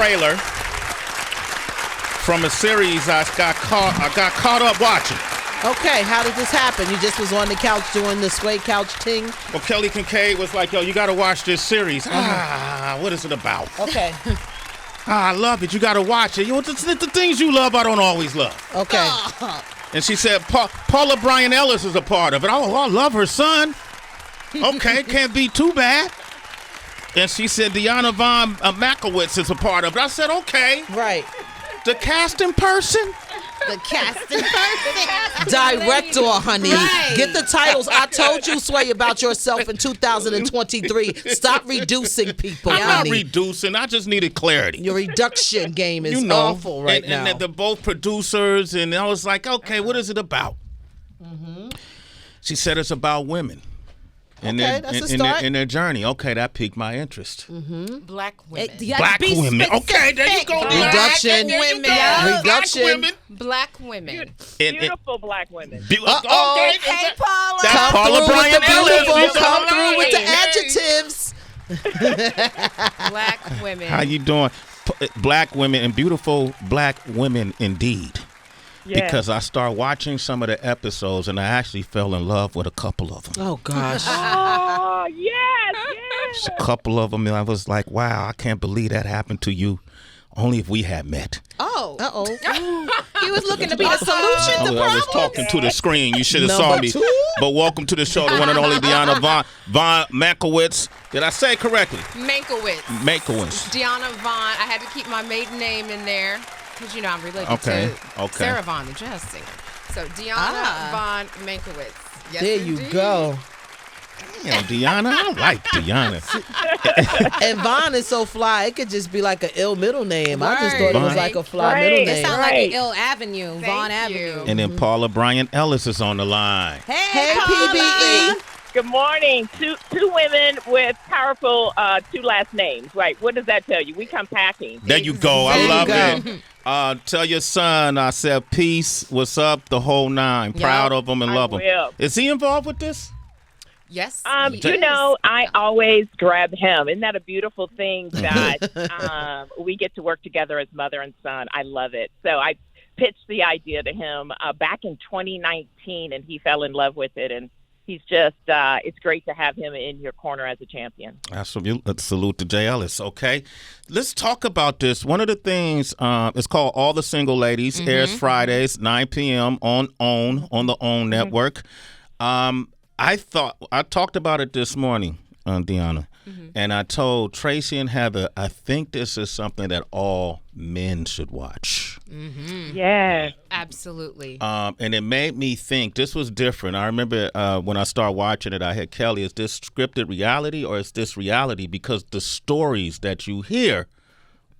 trailer from a series I got caught up watching. Okay, how did this happen? You just was on the couch doing the Sway couch ting? Well, Kelly Kincaid was like, yo, you got to watch this series. What is it about? Okay. I love it. You got to watch it. You know, the things you love, I don't always love. Okay. And she said, Paula Bryant-Ellis is a part of it. Oh, I love her son. Okay, can't be too bad. And she said, Diona Vaughan Mankowitz is a part of it. I said, okay. Right. The casting person? The casting person. Director, honey. Right. Get the titles. I told you, Sway, about yourself in 2023. Stop reducing people, I'm not honey. reducing. I just needed clarity. Your reduction game is awful right now. And they're both producers, and I was like, okay, what is it about? Mm-hmm. She said it's about women. In their journey. Okay, that piqued my interest. Mm-hmm. Black women. Black women. Okay, there you go. Reduction. Reduction. Black women. Beautiful black women. Okay, Paula. That's Paula Bryant-Ellis. Come through with the adjectives. Black women. How you doing? Black women and beautiful black women indeed. Yeah. Because I started watching some of the episodes and I actually fell in love with a couple of them. Oh, gosh. Oh, yes. A couple of them, and I was like, wow, I can't believe that happened to you. Only if we had met. Oh. Uh-oh. He was looking to be the solution to problems. I was talking to the screen. You should have saw me. But welcome to the show, the one and only Diona Vaughan Mankowitz. Did I say it correctly? Mankowitz. Diona Vaughan. I had to keep my maiden name in there. Because, you know, I'm related to Sarah Vaughan, the jazz singer. So, Diona Vaughan Mankowitz. Yes, there you go. Damn, Diona. I like Diona. And Vaughn is so fly, it could just be like an ill middle name. I just thought it was like a fly middle name. It sounds like an ill avenue, Vaughn Avenue. And then Paula Bryant-Ellis is on the line. Hey PBE. Good morning. Two women with powerful two last names. Right. What does that tell you? We come packing. There you go. I love it. Tell your son I said peace, what's up, the whole nine. Proud of him and love him. Is he involved with this? Yes. You know, I always grab him. Isn't that a beautiful thing that we get to work together as mother and son? I love it. So I pitched the idea to him back in 2019, and he fell in love with it. And he's just, it's great to have him in your corner as a champion. Absolutely. Salute to Jay Ellis. Okay. Let's talk about this. One of the things, it's called All the Single Ladies, airs Fridays, 9 p.m. on the OWN network. I talked about it this morning, Diona, and I told Tracy and Heather, I think this is something that all men should watch. Yeah, absolutely. And it made me think this was different. I remember when I started watching it, I had Kelly, is this scripted reality or is this reality? Because the stories that you hear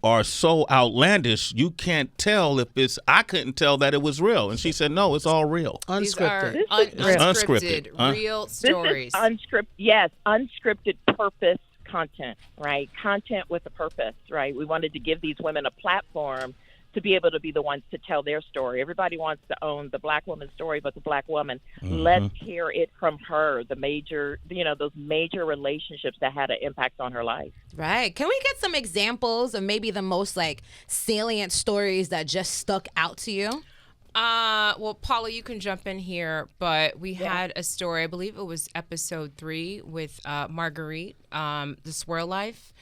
are so outlandish, you can't tell if it's. I couldn't tell that it was real, and she said, "No, it's all real, unscripted, unscripted, real stories." This is unscripted. Yes, unscripted purpose content, right? Content with a purpose, right? We wanted to give these women a platform to be able to be the ones to tell their story. Everybody wants to own the black woman's story, but the black woman, let's hear it from her, the major, those major relationships that had an impact on her life. Right. Can we get some examples of maybe the most salient stories that just stuck out to you? Well, Paula, you can jump in here, but we had a story, I believe it was episode 3 with Marguerite, the Swirl Life.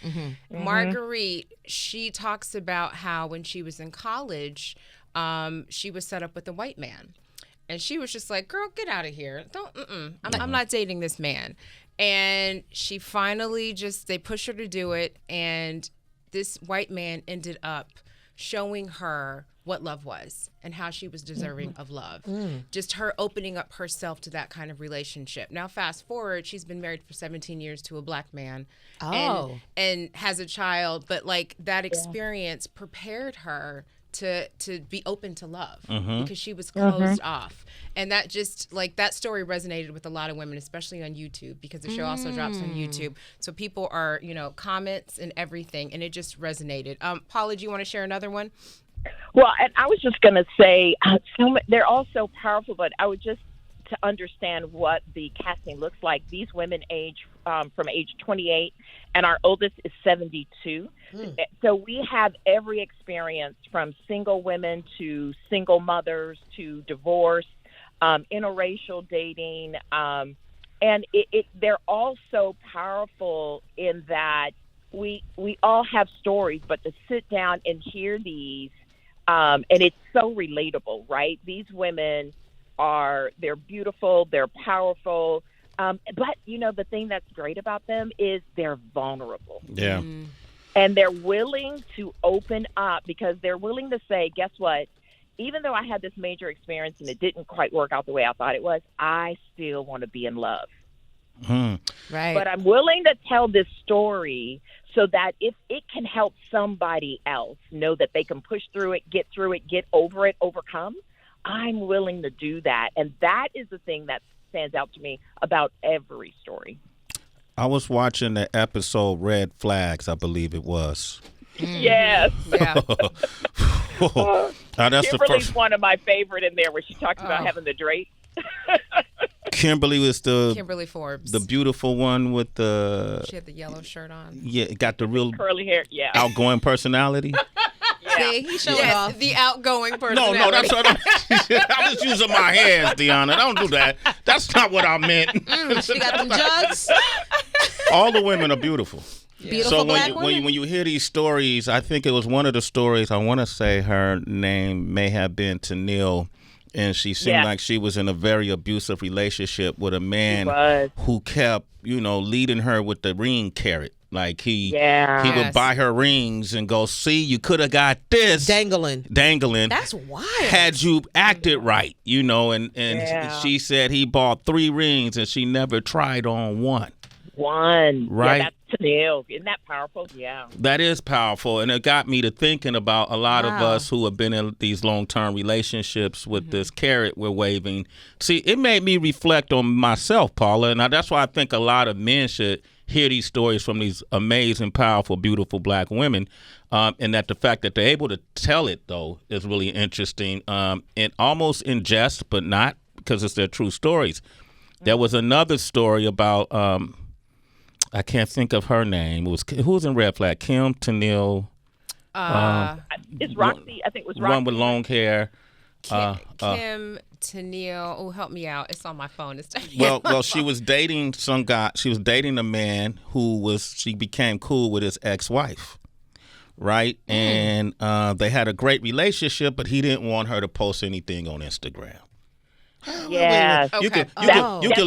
Marguerite, she talks about how when she was in college, she was set up with a white man. And she was just like, girl, get out of here. I'm not dating this man. And she finally they pushed her to do it. And this white man ended up showing her what love was and how she was deserving of love. Just her opening up herself to that kind of relationship. Now, fast forward, she's been married for 17 years to a black man and has a child. But that experience prepared her to be open to love because she was closed off. And that just that story resonated with a lot of women, especially on YouTube, because the show also drops on YouTube. So people are, comments and everything, and it just resonated. Paula, do you want to share another one? Well, and I was just going to say, they're all so powerful, but I would just to understand what the casting looks like. These women age from age 28, and our oldest is 72. So we have every experience, from single women to single mothers to divorce, interracial dating, and they're all so powerful in that we all have stories, but to sit down and hear these, and it's so relatable, right? These women they're beautiful, they're powerful, but the thing that's great about them is they're vulnerable. Yeah. And they're willing to open up, because they're willing to say, guess what? Even though I had this major experience and it didn't quite work out the way I thought it was, I still want to be in love. Right. But I'm willing to tell this story so that if it can help somebody else know that they can push through it, get over it, overcome, I'm willing to do that. And that is the thing that stands out to me about every story. I was watching the episode Red Flags, I believe it was. Yes. Yeah. That's the Kimberly's first. one of my favorite in there, where she talks about having the drape. Kimberly was Kimberly Forbes. the beautiful one with the. She had the yellow shirt on. Yeah, got the real Curly hair, yeah. outgoing personality. See, he showed off. The outgoing personality. No, that's what I was using my hands, Diona. Don't do that. That's not what I meant. She got them jugs. All the women are beautiful. Beautiful So black when women. you hear these stories, I think it was one of the stories. I want to say her name may have been Tennille, and she seemed like she was in a very abusive relationship with a man who kept, leading her with the ring carrot. Like he would buy her rings and go, see, you could have got this. Dangling. That's wild. Had you acted right, and she said he bought 3 rings and she never tried on one. Right? Yeah, that's Tennille. Isn't that powerful? Yeah. That is powerful. And it got me to thinking about a lot of us who have been in these long-term relationships with this carrot we're waving. See, it made me reflect on myself, Paula. And that's why I think a lot of men should hear these stories from these amazing, powerful, beautiful black women. And that the fact that they're able to tell it, though, is really interesting. And almost in jest, but not, because it's their true stories. There was another story about... I can't think of her name. It was who was in Red Flag? Kim, Tennille. It's Roxy. I think it was Roxy. One with long hair. Kim, Tennille. Oh, help me out. It's on my phone. Well, she was dating some guy. She was dating a man she became cool with his ex-wife, right? And they had a great relationship, but he didn't want her to post anything on Instagram. Yes. You could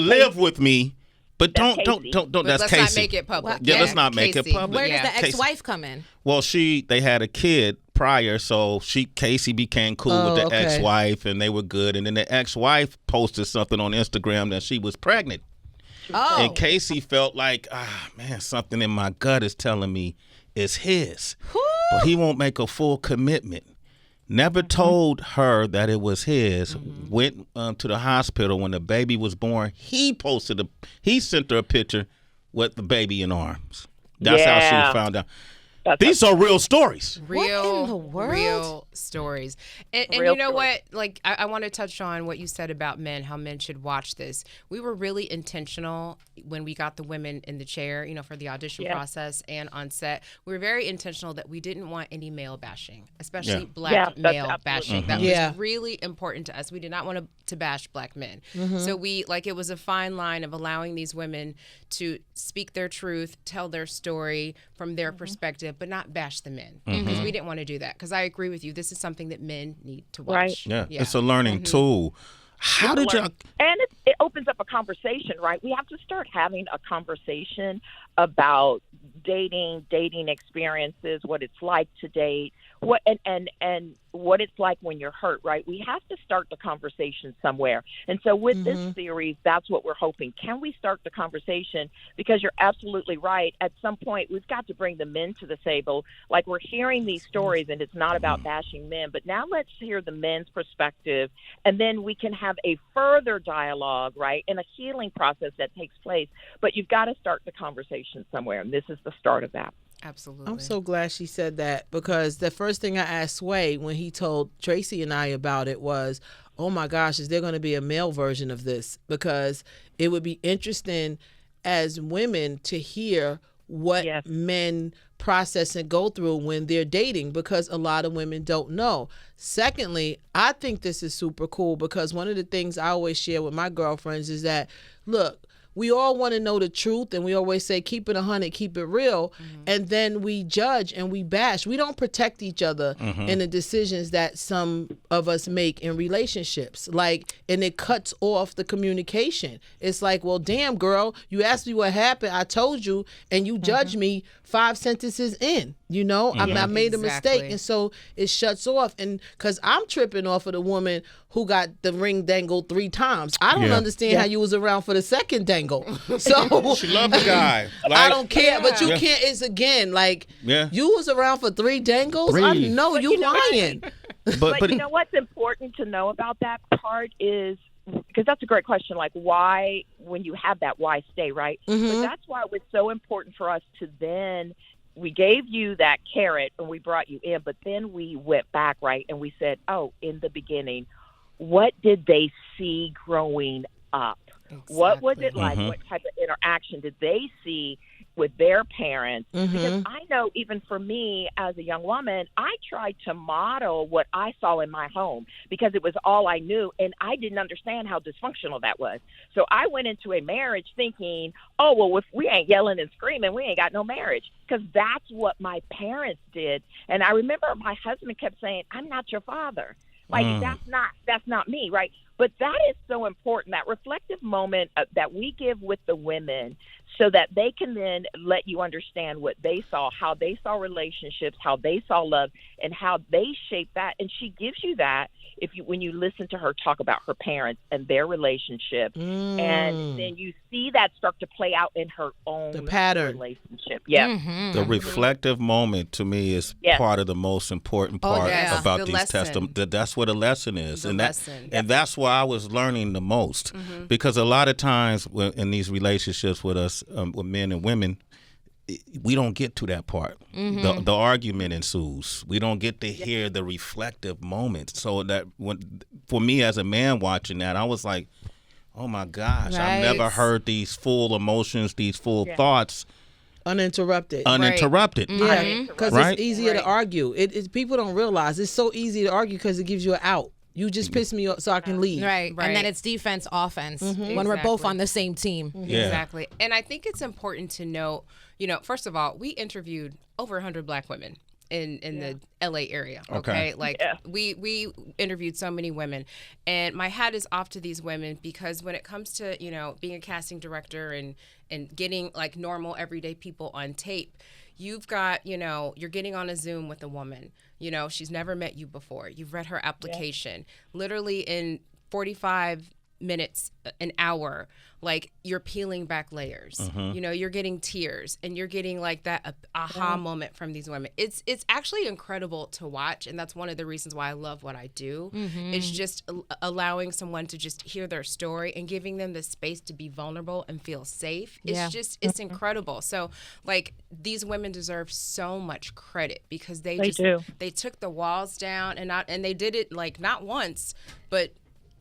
live with me. But don't. That's let's Casey. not make it public. Yeah, let's not make it public. Where does the ex-wife come in? Well, they had a kid prior, so Casey became cool with the ex-wife, and they were good. And then the ex-wife posted something on Instagram that she was pregnant. Oh. And Casey felt like, man, something in my gut is telling me it's his. But he won't make a full commitment. Never told her that it was his. Went to the hospital when the baby was born. He sent her a picture with the baby in arms. That's how she found out. These are real stories. What in the world? Real stories. And Real you know stories. what? Like, I want to touch on what you said about men, how men should watch this. We were really intentional when we got the women in the chair, for the audition process and on set. We were very intentional that we didn't want any male bashing, especially black male bashing. That was really important to us. We did not want to bash black men. So it was a fine line of allowing these women to speak their truth, tell their story from their perspective, but not bash the men, because we didn't want to do that. Because I agree with you, this is something that men need to watch. Right. Yeah, it's a learning tool. How did y'all... And it opens up a conversation, right? We have to start having a conversation about dating experiences, what it's like to date, what and what it's like when you're hurt, right? We have to start the conversation somewhere. And so with this series, that's what we're hoping. Can we start the conversation? Because you're absolutely right. At some point, we've got to bring the men to the table. Like, we're hearing these stories, and it's not about bashing men, but now let's hear the men's perspective, and then we can have a further dialogue, right, and a healing process that takes place. But you've got to start the conversation somewhere, and this is the start of that. Absolutely. I'm so glad she said that, because the first thing I asked Sway when he told Tracy and I about it was, oh my gosh, is there going to be a male version of this? Because it would be interesting as women to hear what men process and go through when they're dating, because a lot of women don't know. Secondly, I think this is super cool because one of the things I always share with my girlfriends is that, look, we all want to know the truth, and we always say, keep it 100, keep it real, and then we judge and we bash. We don't protect each other in the decisions that some of us make in relationships. And it cuts off the communication. It's like, well, damn, girl, you asked me what happened, I told you, and you judged me 5 sentences in. I made a mistake, and so it shuts off. And because I'm tripping off of the woman who got the ring dangled 3 times. I don't understand how you was around for the second dangle. So she loved the guy. I don't care, but you can't. It's again you was around for 3 dangles. 3. I know you lying. But you know what's important to know about that part is, because that's a great question, like why, when you have that, why stay, right? But that's why it was so important for us to then, we gave you that carrot and we brought you in, but then we went back, right? And we said, oh, in the beginning, what did they see growing up? Exactly. What was it like? What type of interaction did they see with their parents? Because I know even for me as a young woman, I tried to model what I saw in my home because it was all I knew, and I didn't understand how dysfunctional that was. So I went into a marriage thinking, oh, well, if we ain't yelling and screaming, we ain't got no marriage, because that's what my parents did. And I remember my husband kept saying, I'm not your father. Like, that's not me, right? But that is so important, that reflective moment that we give with the women, so that they can then let you understand what they saw, how they saw relationships, how they saw love, and how they shape that. And she gives you that when you listen to her talk about her parents and their relationship, and then you see that start to play out in her own relationship. Yeah, the reflective moment to me is part of the most important part about these testimonies. That's what a lesson is, and that's why I was learning the most, because a lot of times in these relationships with us, with men and women, we don't get to that part. The argument ensues. We don't get to hear the reflective moments. So that for me as a man watching that, I was like, oh my gosh, I've never heard these full emotions, these full thoughts uninterrupted. Yeah, because it's easier to argue. People don't realize it's so easy to argue because it gives you an out. You just piss me off so I can leave. Right. And then it's defense, offense when we're both on the same team. Exactly. And I think it's important to note, first of all, we interviewed over 100 Black women in the LA area. Okay. We interviewed so many women, and my hat is off to these women, because when it comes to, being a casting director and getting like normal everyday people on tape, you've got, you're getting on a Zoom with a woman. She's never met you before. You've read her application. Literally in 45 minutes, an hour, like you're peeling back layers. You're getting tears, and you're getting like that aha moment from these women. It's actually incredible to watch, and that's one of the reasons why I love what I do. It's just allowing someone to just hear their story and giving them the space to be vulnerable and feel safe. It's incredible. So like, these women deserve so much credit, because they took the walls down, and they did it like not once, but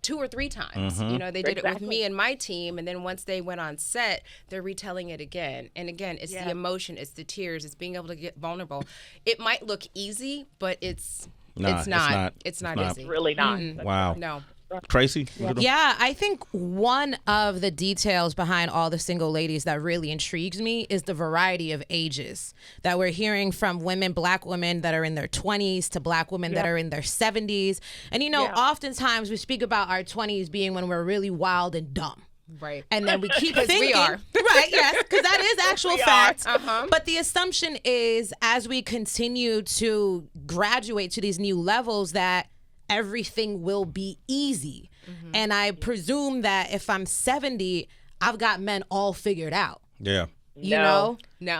2 or 3 times. They did it with me and my team, and then once they went on set, they're retelling it again. And again, it's the emotion, it's the tears, it's being able to get vulnerable. It might look easy, but it's not easy. It's really not. Wow. No. Tracy? Yeah, I think one of the details behind all the single ladies that really intrigues me is the variety of ages that we're hearing from women, Black women that are in their 20s to Black women that are in their 70s. And, oftentimes we speak about our 20s being when we're really wild and dumb. Right. And then we keep thinking. We are. Right, yes, because that is actual fact. But the assumption is, as we continue to graduate to these new levels, that everything will be easy. And I presume that if I'm 70, I've got men all figured out. Yeah. You know? No.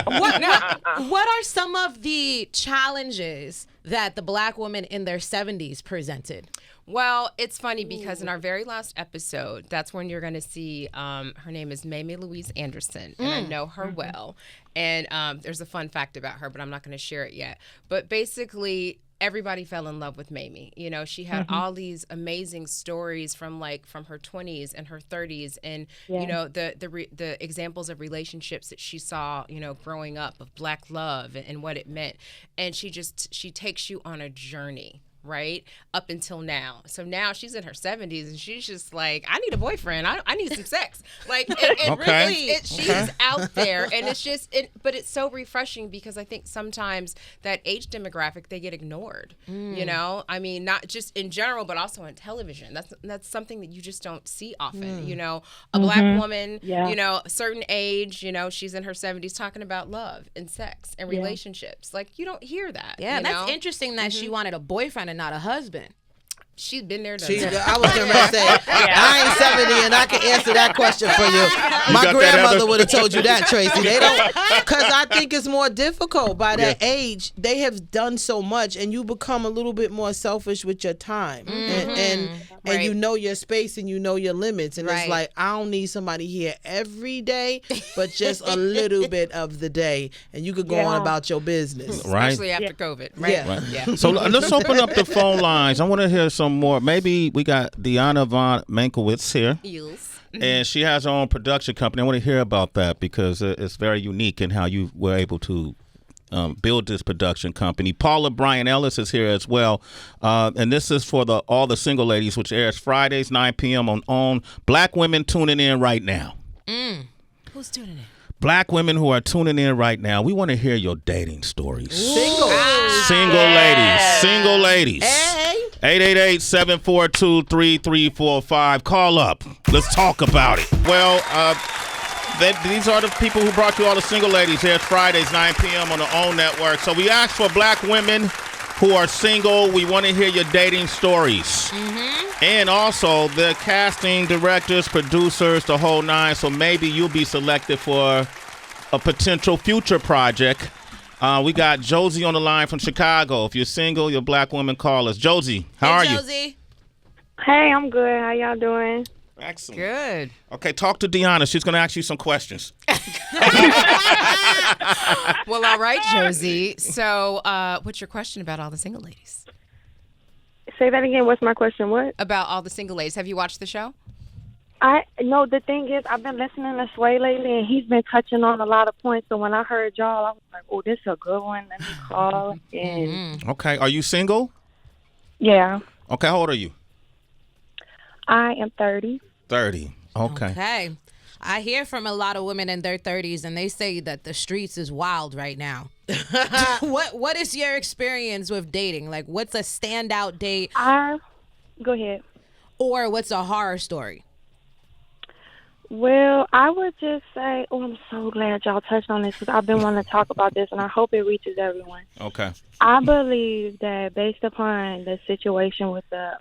What are some of the challenges that the Black women in their 70s presented? Well, it's funny because in our very last episode, that's when you're going to see, her name is Mamie Louise Anderson, and I know her well. And there's a fun fact about her, but I'm not going to share it yet. But basically, everybody fell in love with Mamie. You know, she had all these amazing stories from her 20s and her 30s, and you know the examples of relationships that she saw, you know, growing up, of Black love and what it meant. And she takes you on a journey, right, up until now. So now she's in her 70s and she's just like, I need a boyfriend. I need some sex. Like, she's out there, and it's just, but it's so refreshing, because I think sometimes that age demographic, they get ignored. You know, I mean, not just in general, but also on television. That's something that you just don't see often. You know, a Black woman, you know, a certain age, you know, she's in her 70s talking about love and sex and relationships. Like, you don't hear that. Yeah, that's interesting that she wanted a boyfriend and not a husband. She's been there. I was going to say, I ain't 70 and I can answer that question for you. My grandmother would have told you that, Tracy. They don't, because I think it's more difficult. By that age, they have done so much, and you become a little bit more selfish with your time, and you know your space and you know your limits, and it's like, I don't need somebody here every day, but just a little bit of the day, and you could go on about your business, especially after COVID. Right? Yeah. So let's open up the phone lines. I want to hear some more. Maybe we got Diona Vaughan Mankowitz here. Yes. And she has her own production company. I want to hear about that, because it's very unique in how you were able to build this production company. Paula Bryant-Ellis is here as well. And this is for all the single ladies, which airs Fridays, 9 p.m. on OWN. Black women tuning in right now. Who's tuning in? Black women who are tuning in right now, we want to hear your dating stories. Single ladies. Hey. 888-742-3345. Call up. Let's talk about it. Well, these are the people who brought you all the single ladies here Fridays, 9 p.m. on the OWN network. So we asked for Black women who are single. We want to hear your dating stories. And also the casting directors, producers, the whole nine. So maybe you'll be selected for a potential future project. We got Josie on the line from Chicago. If you're single, you're a Black woman, call us. Josie, how are you? Josie. Hey, I'm good. How y'all doing? Excellent. Good. Okay, talk to Diona. She's going to ask you some questions. Well, all right, Josie. So what's your question about all the single ladies? Say that again. What's my question? What? About all the single ladies. Have you watched the show? No, the thing is, I've been listening to Sway lately, and he's been touching on a lot of points. So when I heard y'all, I was like, oh, this is a good one. Let me call. And Okay, are you single? Yeah. Okay, how old are you? I am 30. 30. Okay. Okay. I hear from a lot of women in their 30s, and they say that the streets is wild right now. What is your experience with dating? Like, what's a standout date? Go ahead. Or what's a horror story? Well, I would just say, I'm so glad y'all touched on this, because I've been wanting to talk about this, and I hope it reaches everyone. Okay. I believe that based upon the situation with the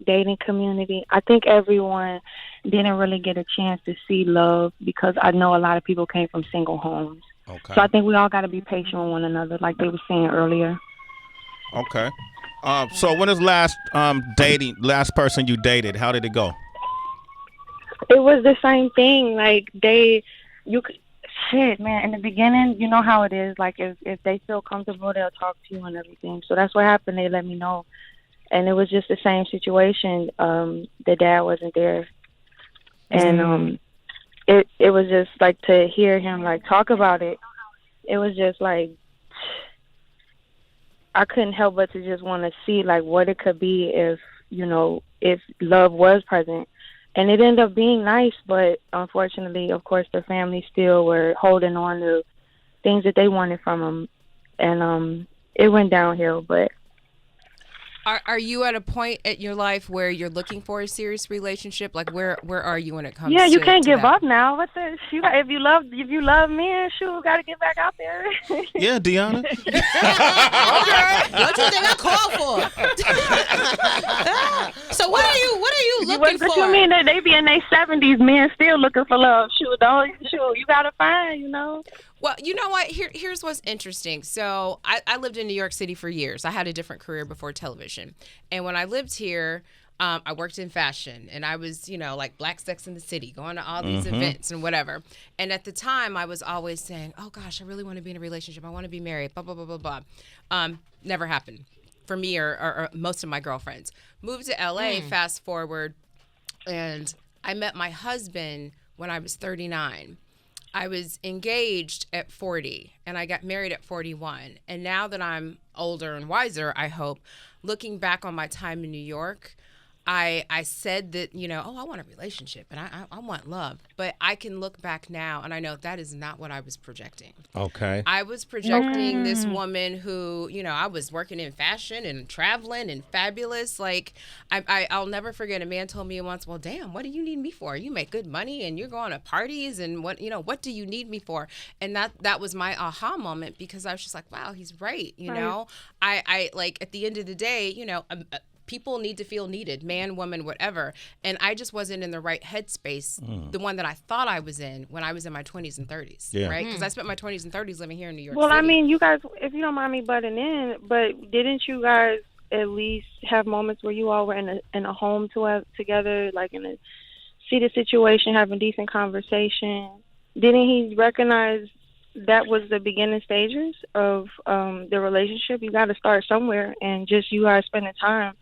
dating community, I think everyone didn't really get a chance to see love, because I know a lot of people came from single homes. Okay. So I think we all got to be patient with one another, like they were saying earlier. Okay. So when is last person you dated? How did it go? It was the same thing. Like shit, man. In the beginning, you know how it is. Like if they feel comfortable, they'll talk to you and everything. So that's what happened. They let me know, and it was just the same situation. The dad wasn't there, and it was just like to hear him like talk about it. It was just like I couldn't help but to just want to see like what it could be if love was present. And it ended up being nice, but unfortunately, of course, the family still were holding on to things that they wanted from him, and it went downhill. But are you at a point at your life where you're looking for a serious relationship? Like where are you when it comes? Yeah, you can't to give that? up now. If you love men, shoot, got to get back out there. Yeah, Diona. Okay. What you think I called for? So what are you looking for? What you mean that they be in their 70s, men still looking for love? You gotta find, Well, you know what? Here's what's interesting. So I lived in New York City for years. I had a different career before television. And when I lived here, I worked in fashion. And I was, like Black Sex in the City, going to all these events and whatever. And at the time, I was always saying, oh, gosh, I really want to be in a relationship. I want to be married, blah, blah, blah, blah, blah. Never happened. for me or most of my girlfriends. Moved to LA, fast forward, and I met my husband when I was 39. I was engaged at 40, and I got married at 41. And now that I'm older and wiser, I hope, looking back on my time in New York, I said that, I want a relationship and I want love. But I can look back now and I know that is not what I was projecting. Okay. I was projecting this woman who, I was working in fashion and traveling and fabulous. Like, I'll never forget, a man told me once, well, damn, what do you need me for? You make good money and you're going to parties and what do you need me for? And that was my aha moment, because I was just like, wow, he's right. I like, at the end of the day, people need to feel needed, man, woman, whatever. And I just wasn't in the right headspace, the one that I thought I was in when I was in my 20s and 30s, right? Because I spent my 20s and 30s living here in New York City. Well, I mean, you guys, if you don't mind me butting in, but didn't you guys at least have moments where you all were in a home together, like in a seated situation, having decent conversation? Didn't he recognize that was the beginning stages of the relationship? You got to start somewhere, and just you guys spending time,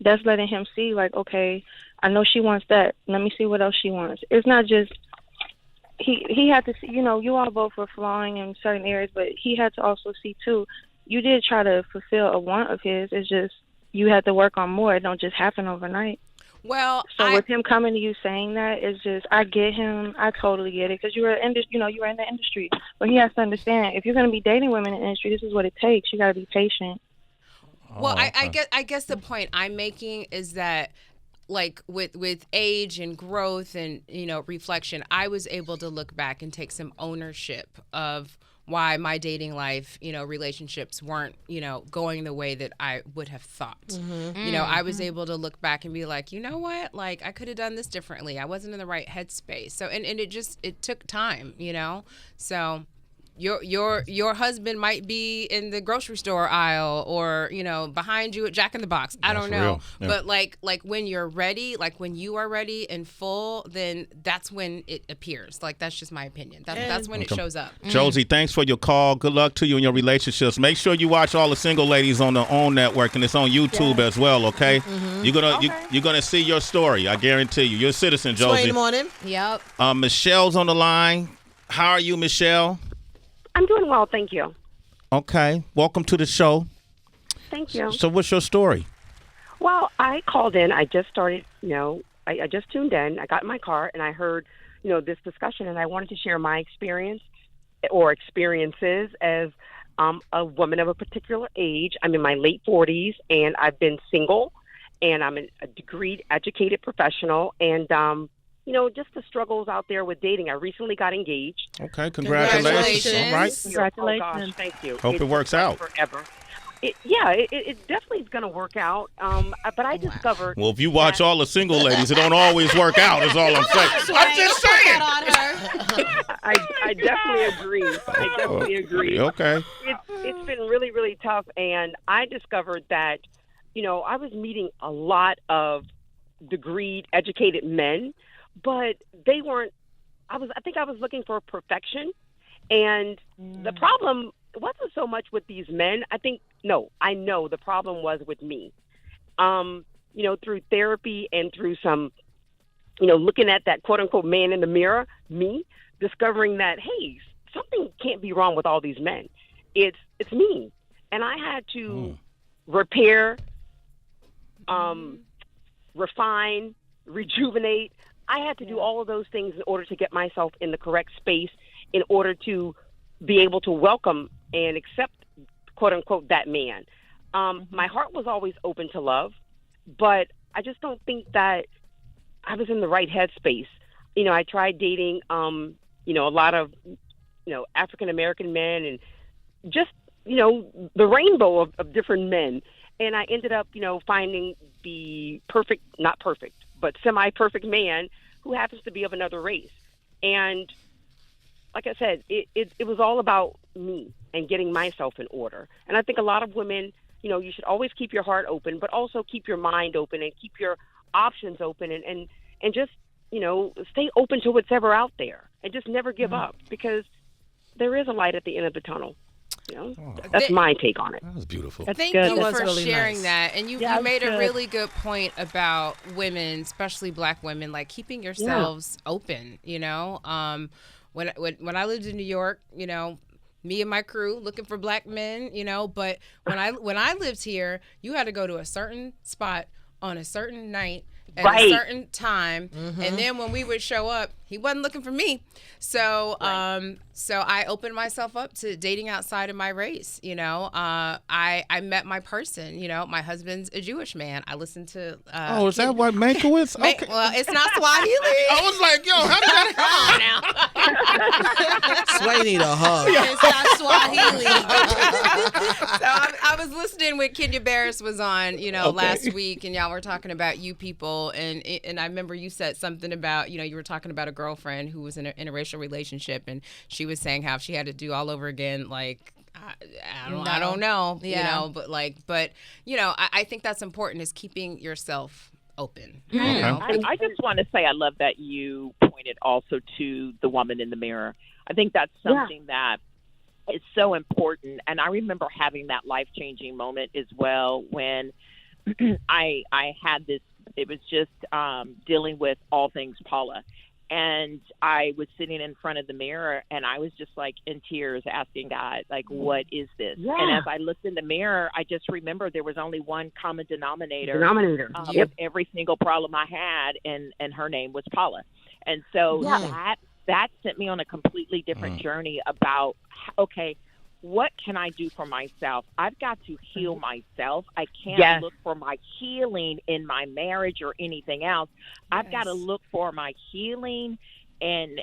that's letting him see, like, okay, I know she wants that. Let me see what else she wants. It's not just he had to see, you all both were flawing in certain areas, but he had to also see too. You did try to fulfill a want of his. It's just you had to work on more. It don't just happen overnight. Well, so with him coming to you saying that, it's just, I get him. I totally get it, because you were in the industry. But he has to understand, if you're going to be dating women in the industry, this is what it takes. You got to be patient. Well, I guess the point I'm making is that, like, with age and growth and reflection, I was able to look back and take some ownership of why my dating life, relationships weren't, going the way that I would have thought. I was able to look back and be like, you know what? Like, I could have done this differently. I wasn't in the right headspace. So, and it took time, So your husband might be in the grocery store aisle or, behind you at Jack in the Box. I don't know. Yeah. But like when you're ready, like when you are ready and full, then that's when it appears. Like, that's just my opinion. That's when it shows up. Josie, thanks for your call. Good luck to you in your relationships. Make sure you watch all the single ladies on the OWN network, and it's on YouTube as well, okay? You're gonna see your story. I guarantee you. You're a citizen, Josie. Sway in the morning. Yep. Michelle's on the line. How are you, Michelle? I'm doing well, thank you. Okay. Welcome to the show. Thank you. So what's your story? Well, I called in. I just started, I just tuned in. I got in my car and I heard, this discussion, and I wanted to share my experience or experiences as a woman of a particular age. I'm in my late 40s, and I've been single, and I'm a degreed, educated professional, and just the struggles out there with dating. I recently got engaged. Okay, congratulations. All right. Congratulations. Oh, gosh, thank you. Hope it works out. Forever. It definitely is going to work out. But I discovered. Well, if you watch all the single ladies, it don't always work out, is all I'm saying. I'm just saying. I definitely agree. Okay. It's been really, really tough. And I discovered that, I was meeting a lot of degreed, educated men, but they weren't. I think I was looking for perfection, and the problem wasn't so much with these men. I know the problem was with me. Through therapy and through some, looking at that quote unquote man in the mirror, me discovering that, hey, something can't be wrong with all these men. It's me, and I had to repair, refine, rejuvenate. I had to do all of those things in order to get myself in the correct space, in order to be able to welcome and accept, quote unquote, that man. My heart was always open to love, but I just don't think that I was in the right headspace. I tried dating, a lot of, African American men, and just, the rainbow of different men. And I ended up, finding the not perfect, but semi-perfect man who happens to be of another race. And like I said, it was all about me and getting myself in order. And I think a lot of women, you should always keep your heart open, but also keep your mind open and keep your options open, and just, stay open to what's ever out there, and just never give up, because there is a light at the end of the tunnel. That's my take on it. That was beautiful. Thank you for really sharing nice. that. And you made a really good point about women, especially black women, like keeping yourselves open, When I lived in New York, me and my crew looking for black men, but when I lived here, you had to go to a certain spot on a certain night at a certain time, and then when we would show up, he wasn't looking for me. So so I opened myself up to dating outside of my race. I met my person. My husband's a Jewish man. I listened to is that what Mankowitz? Okay. Well, it's not Swahili. I was like, yo, how did that come on now? Sway need a hug. It's not Swahili. So I was listening when Kenya Barris was on, last week, and y'all were talking about you people, and I remember you said something about, you were talking about a girlfriend who was in a interracial relationship, and she was saying how she had to do all over again, like I don't know, I think that's important, is keeping yourself open. I just want to say I love that you pointed also to the woman in the mirror. I think that's something that is so important, and I remember having that life-changing moment as well when I had this. It was just dealing with all things Paula. And I was sitting in front of the mirror, and I was just like in tears asking God, like, what is this? Yeah. And as I looked in the mirror, I just remember there was only one common denominator of every single problem I had, and her name was Paula. And so that sent me on a completely different journey about, okay, what can I do for myself? I've got to heal myself. I can't look for my healing in my marriage or anything else. I've got to look for my healing and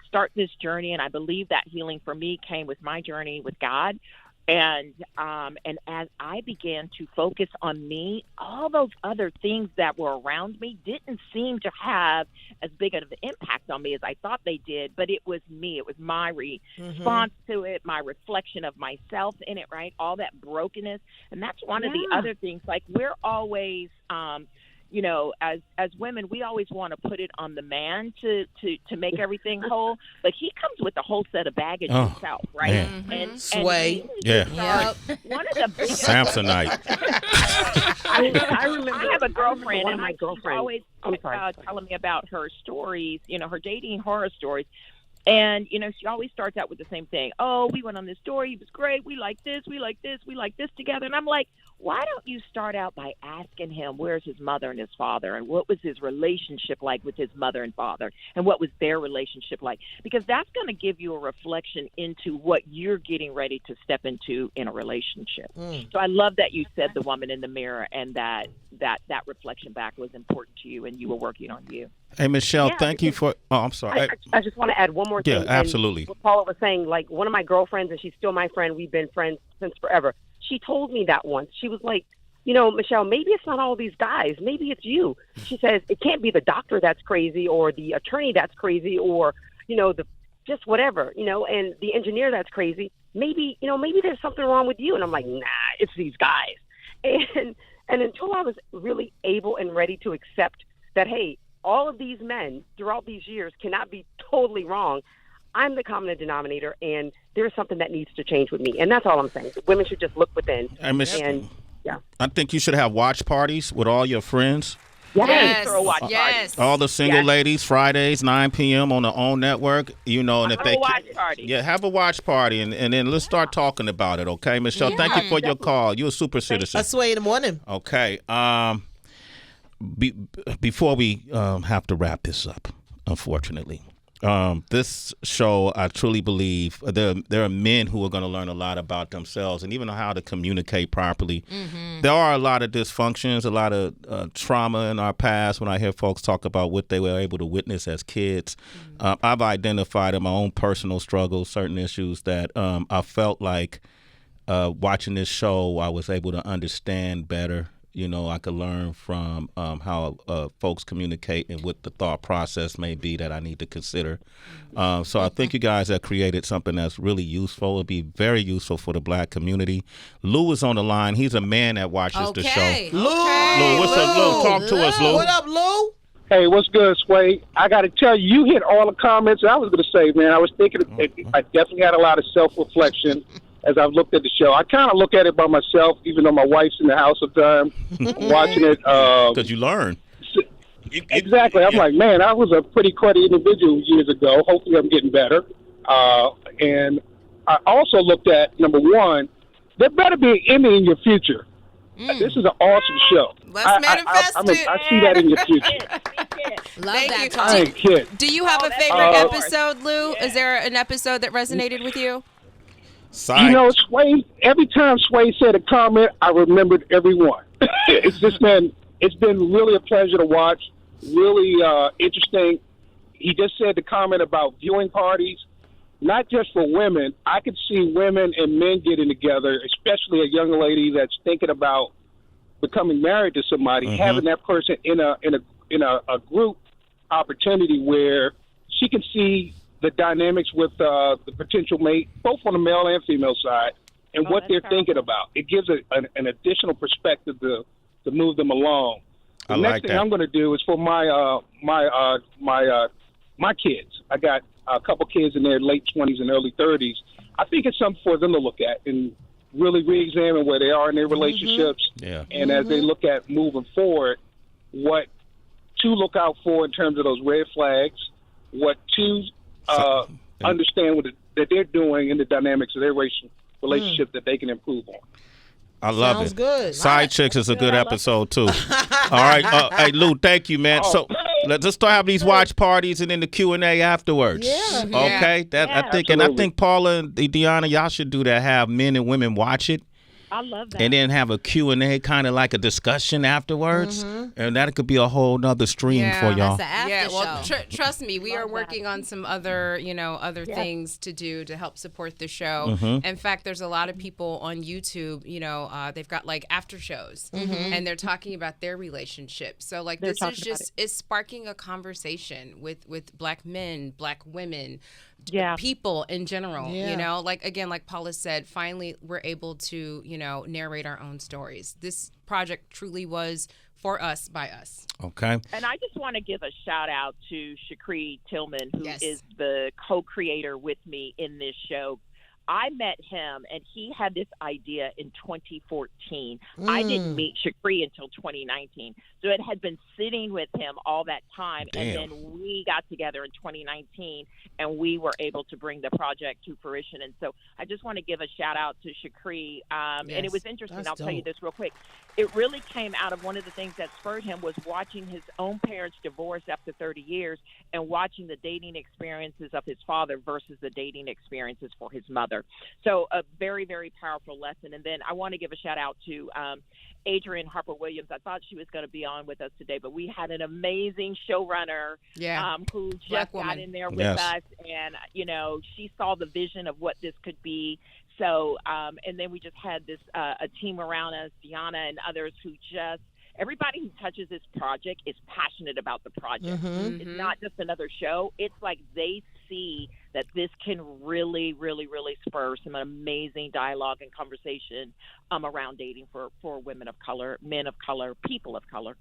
start this journey. And I believe that healing for me came with my journey with God. And as I began to focus on me, all those other things that were around me didn't seem to have as big of an impact on me as I thought they did. But it was me. It was my response to it, my reflection of myself in it, right? All that brokenness. And that's one of the other things. Like, we're always as women, we always want to put it on the man to make everything whole, but he comes with a whole set of baggage himself, right? And Sway. One of the biggest Samsonite. I remember I have a girlfriend, and my girlfriend always telling me about her stories, her dating horror stories. And, she always starts out with the same thing. Oh, we went on this story. It was great. We like this. We like this. We like this together. And I'm like, why don't you start out by asking him where's his mother and his father, and what was his relationship like with his mother and father, and what was their relationship like? Because that's going to give you a reflection into what you're getting ready to step into in a relationship. So I love that you said the woman in the mirror, and that reflection back was important to you, and you were working on you. Hey, Michelle, thank you for... Oh, I'm sorry. I just want to add one more thing. Yeah, absolutely. What Paula was saying, like, one of my girlfriends, and she's still my friend, we've been friends since forever. She told me that once. She was like, Michelle, maybe it's not all these guys. Maybe it's you. She says, it can't be the doctor that's crazy, or the attorney that's crazy, or, the just whatever, and the engineer that's crazy. Maybe there's something wrong with you. And I'm like, nah, it's these guys. And until I was really able and ready to accept that, hey, all of these men throughout these years cannot be totally wrong, I'm the common denominator, and there's something that needs to change with me. And that's all I'm saying. Women should just look within. I think you should have watch parties with all your friends. Yes. All the single ladies, Fridays, 9 p.m. on the OWN network. And if they have a watch party, and then let's start talking about it, okay, Michelle? Thank you for your call. You're a super citizen. I Sway in the morning. Okay. Before we have to wrap this up, unfortunately, this show, I truly believe there are men who are going to learn a lot about themselves and even know how to communicate properly. There are a lot of dysfunctions, a lot of trauma in our past. When I hear folks talk about what they were able to witness as kids, I've identified in my own personal struggles certain issues that I felt like watching this show, I was able to understand better. I could learn from how folks communicate and what the thought process may be that I need to consider. So I think you guys have created something that's really useful. It'll be very useful for the black community. Lou is on the line. He's a man that watches the show. Lou, what's up, Lou? Talk to us, Lou. What up, Lou? Hey, what's good, Sway? I got to tell you, you hit all the comments I was going to say, man. I was thinking, I definitely had a lot of self-reflection as I've looked at the show. I kind of look at it by myself, even though my wife's in the house sometimes. I'm watching it. Because you learn. Exactly. I'm like, man, I was a pretty cruddy individual years ago. Hopefully I'm getting better. And I also looked at, number one, there better be an Emmy in your future. This is an awesome show. Let's manifest it. I see that in your future. Love Thank that. you. Talk. I ain't kidding. Do you have a favorite episode, Lou? Is there an episode that resonated with you? You know, Sway, every time Sway said a comment, I remembered every one. It's been really a pleasure to watch, really interesting. He just said the comment about viewing parties, not just for women. I could see women and men getting together, especially a young lady that's thinking about becoming married to somebody, having that person in a group opportunity where she can see the dynamics with the potential mate, both on the male and female side, and what they're thinking about. It gives an additional perspective to move them along. The next thing I'm going to do is for my kids. I got a couple kids in their late 20s and early 30s. I think it's something for them to look at and really re-examine where they are in their relationships. Yeah. And as they look at moving forward, what to look out for in terms of those red flags, what to understand that they're doing in the dynamics of their relationship that they can improve on. I love Sounds it. good. Side Chicks is a good episode too. All right, hey Lou, thank you, man. So let's just start having these watch parties and then the Q&A afterwards. Yeah. Okay. I think Paula and Diona, y'all should do that. Have men and women watch it. I love that. And then have a Q&A, kind of like a discussion afterwards. And that could be a whole nother stream for y'all. That's the after Well, show. trust me, we are working on some other, things to do to help support the show. In fact, there's a lot of people on YouTube, they've got like after shows and they're talking about their relationship. So like this is just, it's sparking a conversation with Black men, Black women, people in general, like Paula said, finally we're able to, narrate our own stories. This project truly was for us, by us. Okay. And I just want to give a shout out to Shakri Tillman, who is the co-creator with me in this show. I met him, and he had this idea in 2014. I didn't meet Shakri until 2019. So it had been sitting with him all that time. And then we got together in 2019, and we were able to bring the project to fruition. And so I just want to give a shout out to Shakri. And it was interesting. I'll tell you this real quick. It really came out of one of the things that spurred him was watching his own parents divorce after 30 years and watching the dating experiences of his father versus the dating experiences for his mother. So a very, very powerful lesson. And then I want to give a shout out to Adrienne Harper-Williams. I thought she was going to be on with us today, but we had an amazing showrunner who just got in there with us. And, she saw the vision of what this could be. So, and then we just had this a team around us, Diona and others who just, everybody who touches this project is passionate about the project. It's not just another show. It's like they see that this can really, really, really spur some amazing dialogue and conversation around dating for women of color, men of color, people of color.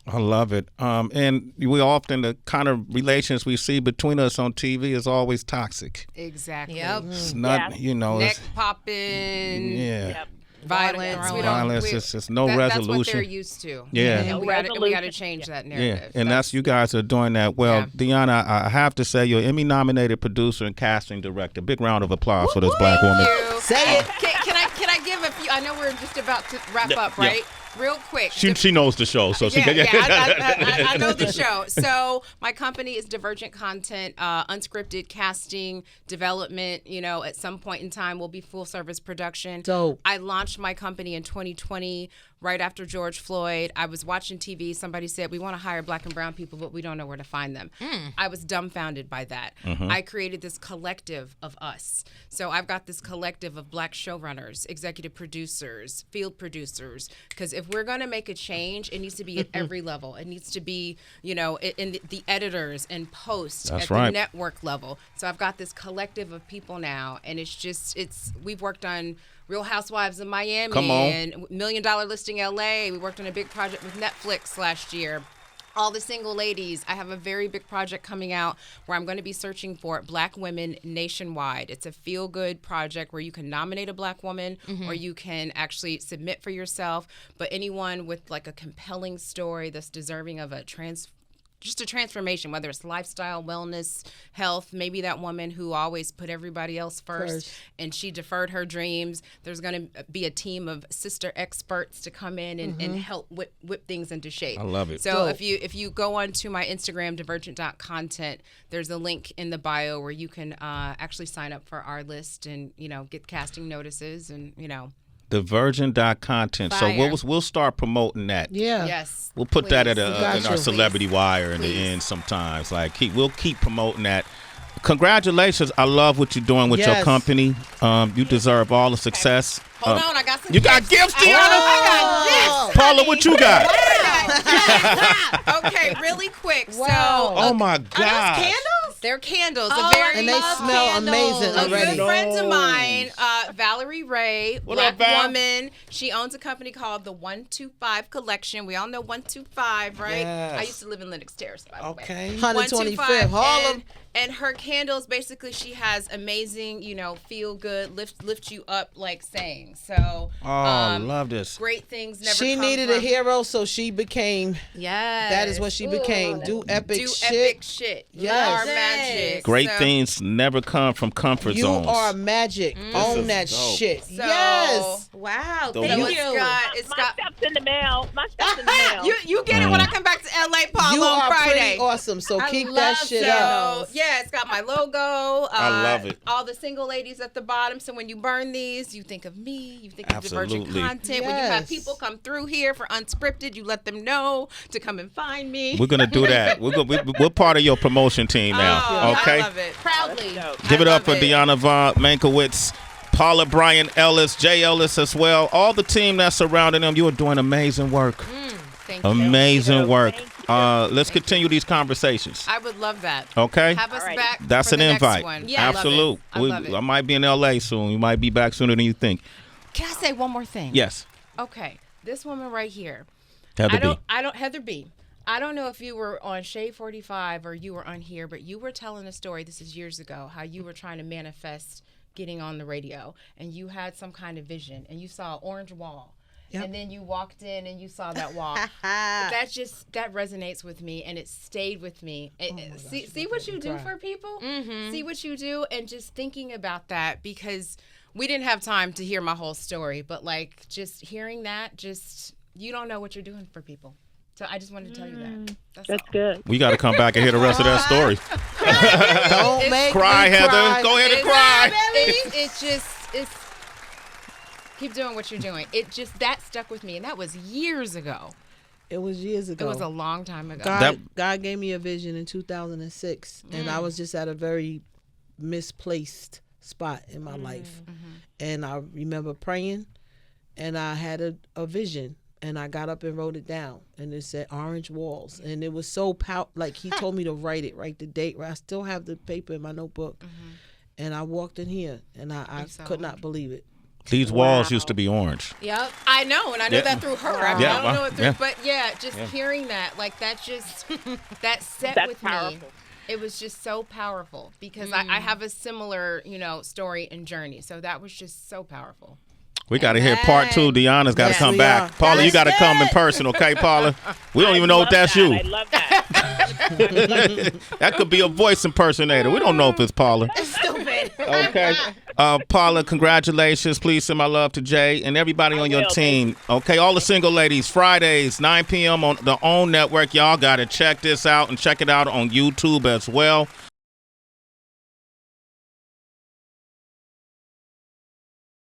I love it. And we often, the kind of relations we see between us on TV is always toxic. Exactly. Yep. It's not, neck popping. Yeah. Yep. Violence. It's just no resolution. That's what they're used to. Yeah. And we got to change that narrative. Yeah. And that's you guys are doing that well. Diona, I have to say, you're Emmy-nominated producer and casting director. Big round of applause for this Black woman. Say it. Can I give a few? I know we're just about to wrap up, right? Real quick. She knows the show, so she can. I know the show. So my company is Divergent Content, unscripted casting, development. At some point in time, we'll be full service production. Dope. I launched my company in 2020. Right after George Floyd, I was watching TV. Somebody said, we want to hire Black and brown people, but we don't know where to find them. I was dumbfounded by that. I created this collective of us. So I've got this collective of Black showrunners, executive producers, field producers, because if we're going to make a change, it needs to be at every level. It needs to be, in the editors and post at the network level. So I've got this collective of people now, and we've worked on Real Housewives of Miami and $1 Million Listing LA. We worked on a big project with Netflix last year. all the single ladies, I have a very big project coming out where I'm going to be searching for black women nationwide. It's a feel-good project where you can nominate a black woman or you can actually submit for yourself. But anyone with like a compelling story that's deserving of just a transformation, whether it's lifestyle, wellness, health, maybe that woman who always put everybody else first and she deferred her dreams. There's going to be a team of sister experts to come in and help whip things into shape. I love it. So if you go onto my Instagram, divergent.content, there's a link in the bio where you can actually sign up for our list and, get casting notices and, Divergent.content. So we'll start promoting that. Yeah. Yes. We'll put that in our celebrity wire in the end sometimes. Like we'll keep promoting that. Congratulations. I love what you're doing with your company. You deserve all the success. Hold on, I got some You got gifts, Diona? I got gifts. Paula, what you got? Okay, really quick. Wow. Oh my God. Are those candles? They're candles. And they smell amazing already. A good friend of mine, Valerie Ray, black woman. She owns a company called the 125 Collection. We all know 125, right? Yes. I used to live in Lenox Terrace, by the way. 125th, Harlem. And her candles, basically, she has amazing, feel good, lift you up, like saying. So, love this. Great things never She come needed from. a hero, so she became. Yes. That is what she became. Do epic shit. You are magic. Great things never come from comfort zones. You are magic. Own that shit. So, yes. Wow. The Thank what? you. My stuff's in the mail. My stuff's in the mail. You get it when I come back to LA, Paula, You on are Friday. pretty awesome. So keep that shit so, up. Yeah, it's got my logo. I love it. All the single ladies at the bottom. So when you burn these, you think of me. You think of Divergent Absolutely. content. When you have people come through here for unscripted, you let them know to come and find me. We're gonna do that. We're part of your promotion team now. Okay. I love it. Proudly. Give it up for Diona Vaughan Mankowitz, Paula Bryant-Ellis, Jay Ellis as well. All the team that's surrounding them. You are doing amazing work. Thank you. Amazing work. Let's continue these conversations. I would love that. Okay. Have us back. That's for an the invite. Next one. Yeah, absolute. I love it. I might be in LA soon. You might be back sooner than you think. Can I say one more thing? Yes. Okay. This woman right here. Heather B. Heather B. I don't know if you were on Shade 45 or you were on here, but you were telling a story, this is years ago, how you were trying to manifest getting on the radio, and you had some kind of vision, and you saw an orange wall. Yep. And then you walked in and you saw that wall. that resonates with me, and it stayed with me. See what you do for people? Mm-hmm. See what you do, and just thinking about that, because we didn't have time to hear my whole story, but like just hearing that, you don't know what you're doing for people. So I just wanted to tell you that. That's good. We got to come back and hear the rest of that story. Don't make cry, me Heather. cry. Go ahead and cry. It's keep doing what you're doing. That stuck with me, and that was years ago. It was years ago. It was a long time ago. God gave me a vision in 2006, and I was just at a very misplaced spot in my life. Mm-hmm. And I remember praying, and I had a vision. And I got up and wrote it down, and it said orange walls, and it was so like he told me to write the date. I still have the paper in my notebook, and I walked in here, and I could not believe it. These walls used to be orange. Yep, I know, and I know that through her. I don't know it through, but hearing that, like that that set with powerful. Me. It was just so powerful because I have a similar, story and journey. So that was just so powerful. We got to hear part 2. Diona's got to come back. Paula, you got to come in person, okay, Paula? We don't even know if that's you. I love that. That could be a voice impersonator. We don't know if it's Paula. Stupid. Okay. Paula, congratulations. Please send my love to Jay and everybody on your team. Okay, all the single ladies, Fridays, 9 p.m. on the OWN network. Y'all got to check this out and check it out on YouTube as well.